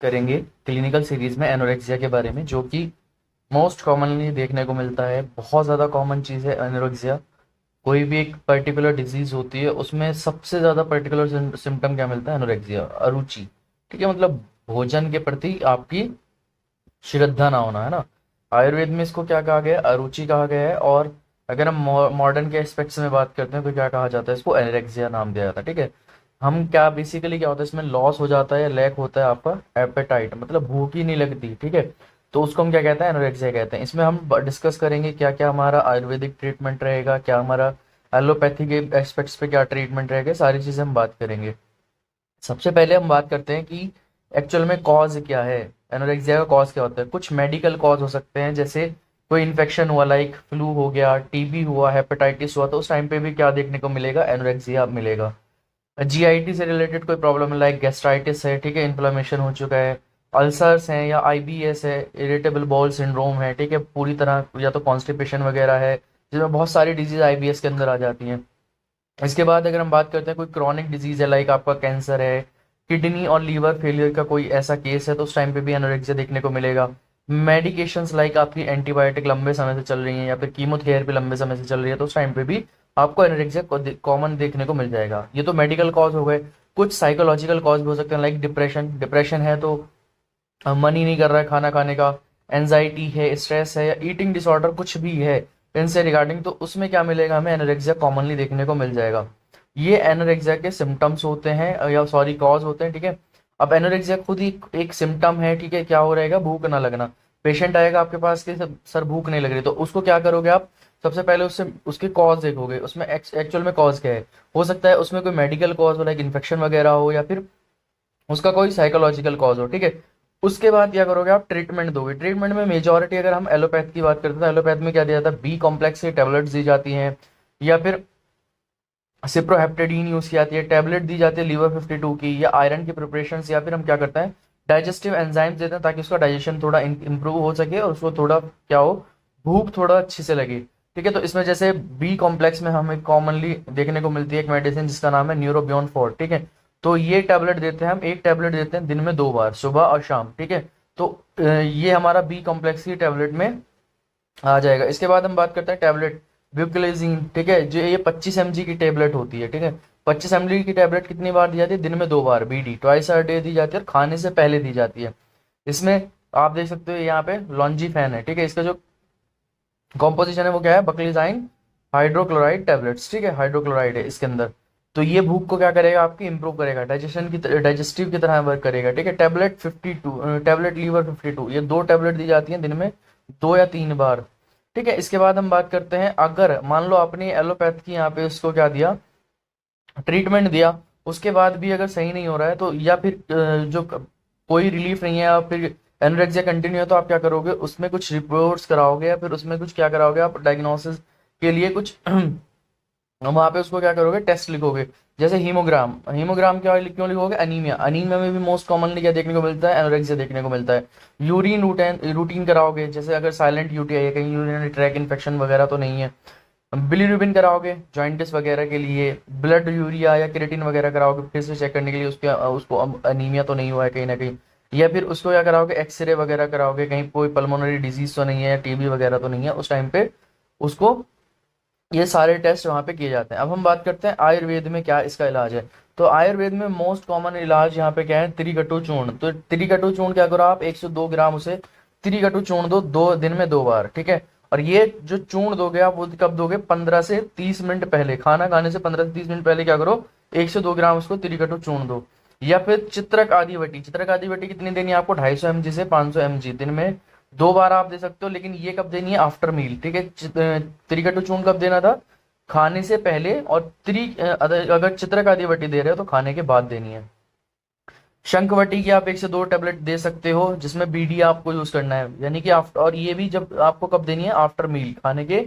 करेंगे clinical series में anorexia के बारे में, जो कि मोस्ट कॉमनली देखने को मिलता है। बहुत ज़्यादा कॉमन चीज़ है एनोरेक्सिया। कोई भी एक पर्टिकुलर डिजीज होती है, उसमें सबसे ज़्यादा पर्टिकुलर सिम्टम क्या मिलता है? एनोरेक्सिया, अरुचि। ठीक है, मतलब भोजन के प्रति आपकी श्रद्धा ना होना, है ना। आयुर्वेद में इसको क्या कहा गया है? अरुचि कहा गया है। और अगर हम मॉडर्न के एस्पेक्ट्स में बात करते हैं तो क्या कहा जाता है? इसको एनोरेक्सिया नाम दिया जाता है। ठीक है, हम क्या बेसिकली क्या होता है, इसमें लॉस हो जाता है या लैक होता है आपका एपेटाइट, मतलब भूख ही नहीं लगती। ठीक है, तो उसको हम क्या कहते हैं? एनोरेक्सिया कहते हैं। इसमें हम डिस्कस करेंगे क्या क्या हमारा आयुर्वेदिक ट्रीटमेंट रहेगा, क्या हमारा एलोपैथी के एस्पेक्ट्स पे क्या ट्रीटमेंट रहेगा, सारी चीजें हम बात करेंगे। सबसे पहले हम बात करते हैं कि एक्चुअल में कॉज क्या है, एनोरेक्सिया का कॉज क्या होता है। कुछ मेडिकल कॉज हो सकते हैं, जैसे कोई इन्फेक्शन हुआ, लाइक फ्लू हो गया, टीबी हुआ, हेपेटाइटिस हुआ, तो उस टाइम पे भी क्या देखने को मिलेगा? एनोरेक्सिया मिलेगा। जीआईटी से रिलेटेड कोई प्रॉब्लम है, लाइक गैस्ट्राइटिस है, ठीक है, इन्फ्लेमेशन हो चुका है, अल्सर्स हैं या आईबीएस है, इरिटेबल बाउल सिंड्रोम है, ठीक है, पूरी तरह, या तो कॉन्स्टिपेशन वगैरह है, जिसमें बहुत सारी डिजीज आईबीएस के अंदर आ जाती हैं। इसके बाद अगर हम बात करते हैं कोई क्रॉनिक डिजीज है, लाइक आपका कैंसर है, किडनी और लीवर फेलियर का कोई ऐसा केस है, तो उस टाइम पे भी एनोरेक्सिया देखने को मिलेगा। मेडिकेशंस लाइक आपकी एंटीबायोटिक लंबे समय से चल रही हैं या फिर कीमोथेरेपी लंबे समय से चल रही है, तो उस टाइम पे भी आपको एनोरेक्सिया कॉमन देखने को मिल जाएगा। ये तो मेडिकल कॉज हो गए। कुछ साइकोलॉजिकल कॉज भी हो सकते हैं, लाइक डिप्रेशन। डिप्रेशन है तो मन ही नहीं कर रहा है खाना खाने का, एनजाइटी है, स्ट्रेस है, या ईटिंग डिसऑर्डर कुछ भी है इनसे रिगार्डिंग, तो उसमें क्या मिलेगा हमें? एनोरेक्सिया कॉमनली देखने को मिल जाएगा। ये एनोरेक्सिया के सिम्टम्स होते हैं, या सॉरी कॉज होते हैं। ठीक है, अब एनोरेक्सिया खुद ही एक सिम्टम है। ठीक है, क्या हो रहेगा? भूख ना लगना। पेशेंट आएगा आपके पास कि सर भूख नहीं लग रही, तो उसको क्या करोगे आप? सबसे पहले उससे उसके कॉज देखोगे, उसमें एक्चुअल में कॉज क्या है। हो सकता है उसमें कोई मेडिकल कॉज हो, लाइक इन्फेक्शन वगैरह हो, या फिर उसका कोई साइकोलॉजिकल कॉज हो। ठीक है, उसके बाद क्या करोगे आप? ट्रीटमेंट दोगे। ट्रीटमेंट में मेजोरिटी अगर हम एलोपैथ की बात करते हैं तो एलोपैथ में क्या दिया जाता है? बी कॉम्प्लेक्स की टेबलेट्स दी जाती हैं, या फिर सिप्रोहेप्टेडीन यूज की जाती है, टेबलेट दी जाती है लीवर 52 की, या आयरन की प्रिपरेशन, या फिर हम क्या करते हैं? डाइजेस्टिव एंजाइम्स देते हैं ताकि उसका डाइजेशन थोड़ा इंप्रूव हो सके और उसको थोड़ा क्या हो, भूख थोड़ा अच्छी से लगे। ठीक है, तो इसमें जैसे बी कॉम्प्लेक्स में हमें कॉमनली देखने को मिलती है एक मेडिसिन जिसका नाम है न्यूरोबियन 4। ठीक है, तो ये टैबलेट देते हैं हम, एक टैबलेट देते हैं दिन में 2 बार, सुबह और शाम। ठीक है, तो ये हमारा बी कॉम्प्लेक्स की टैबलेट में आ जाएगा। इसके बाद हम बात करते हैं टैबलेट ब्यूक्लेजिन। ठीक है, जो ये 25 mg की टैबलेट होती है। ठीक है, 25 mg की टैबलेट कितनी बार दी जाती है? दिन में 2 बार, बीडी, ट्वाइस अ डे दी जाती है, और खाने से पहले दी जाती है। इसमें आप देख सकते हो यहाँ पे लॉन्जी फैन है। ठीक है, इसका जो कॉम्पोजिशन है वो क्या है? बकलीजाइन हाइड्रोक्लोराइड टैबलेट्स। ठीक है, हाइड्रोक्लोराइड है इसके अंदर। तो ये भूख को क्या करेगा? आपकी इंप्रूव करेगा, डाइजेस्टिव की तरह वर्क करेगा। ठीक है, टैबलेट 52, टैबलेट लीवर 52, ये 2 टैबलेट दी जाती हैं दिन में 2 या 3 बार। ठीक है, इसके बाद हम बात करते हैं, अगर मान लो आपने एलोपैथ की यहाँ पे उसको क्या दिया, ट्रीटमेंट दिया, उसके बाद भी अगर सही नहीं हो रहा है, तो या फिर जो कोई रिलीफ नहीं है, या फिर एनोरेक्सिया कंटिन्यू है, तो आप क्या करोगे? उसमें कुछ रिपोर्ट्स कराओगे, या फिर उसमें कुछ क्या कराओगे आप? डायग्नोसिस के लिए कुछ वहां पे उसको क्या करोगे? टेस्ट लिखोगे, जैसे हीमोग्राम। हीमोग्राम क्या क्यों लिखोगे? अनीमिया। अनीमिया में भी मोस्ट कॉमनली क्या देखने को मिलता है? एनोरेक्सिया देखने को मिलता है। यूरिन रूटीन रूटीन कराओगे, जैसे अगर साइलेंट यूटीआई है, कहीं यूरिनरी ट्रैक इन्फेक्शन वगैरह तो नहीं है। बिलीरुबिन कराओगे जॉइंटिस वगैरह के लिए। ब्लड यूरिया या क्रिएटिन वगैरह कराओगे फिर से चेक करने के लिए उसके उसको अनीमिया तो नहीं हुआ है कहीं ना कहीं। या फिर उसको क्या कराओगे? एक्सरे वगैरह कराओगे, कहीं कोई पल्मोनरी डिजीज तो नहीं है या टीबी वगैरह तो नहीं है, उस टाइम पे उसको ये सारे टेस्ट वहाँ पे किए जाते हैं। अब हम बात करते हैं आयुर्वेद में क्या इसका इलाज है। तो आयुर्वेद में मोस्ट कॉमन इलाज यहाँ पे क्या है? त्रिकटु चूर्ण। तो त्रिकटु चूर्ण क्या करो आप? 102 ग्राम उसे त्रिकटु चूर्ण दो, दिन में 2 बार। ठीक है, और ये जो चूर्ण दोगे आप वो कब दोगे? 15 से 30 मिनट पहले, खाना खाने से 15 से 30 मिनट पहले क्या करो? 102 ग्राम उसको त्रिकटु चूर्ण दो। या फिर चित्रक आदि वटी। चित्रक आदि वटी कितनी देनी है आपको? 250 mg से 500 mg, दिन में 2 बार आप दे सकते हो, लेकिन ये कब देनी है? After meal. ठीक है, त्रिकटु चूर्ण कब देना था? खाने से पहले। और अगर चित्रक आदि वटी दे रहे हो तो खाने के बाद देनी है। शंखवटी की आप 1 से 2 टैबलेट दे सकते हो, जिसमें बीडी आपको यूज करना है, यानी कि आफ्टर, और ये भी जब आपको कब देनी है? आफ्टर मील, खाने के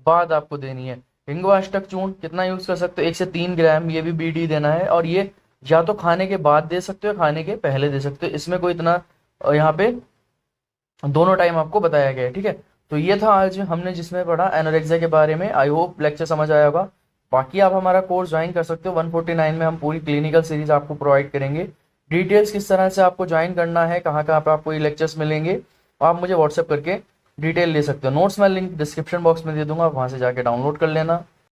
बाद आपको देनी है। हिंगवाष्टक चूर्ण कितना यूज कर सकते हो? 1 से 3 ग्राम, ये भी बीडी देना है, और ये या तो खाने के बाद दे सकते हो, खाने के पहले दे सकते हो, इसमें कोई इतना यहाँ पे दोनों टाइम आपको बताया गया है। ठीक है, तो ये था आज हमने जिसमें पढ़ा एनोरेक्सिया के बारे में। आई होप लेक्चर समझ आया होगा। बाकी आप हमारा कोर्स ज्वाइन कर सकते हो, 149 में हम पूरी क्लिनिकल सीरीज आपको प्रोवाइड करेंगे। डिटेल्स किस तरह से आपको ज्वाइन करना है, कहाँ कहाँ पे आपको ये लेक्चर्स मिलेंगे, आप मुझे व्हाट्सएप करके डिटेल ले सकते हो। नोट्स मैं लिंक डिस्क्रिप्शन बॉक्स में दे दूंगा, वहाँ से जाके डाउनलोड कर लेना।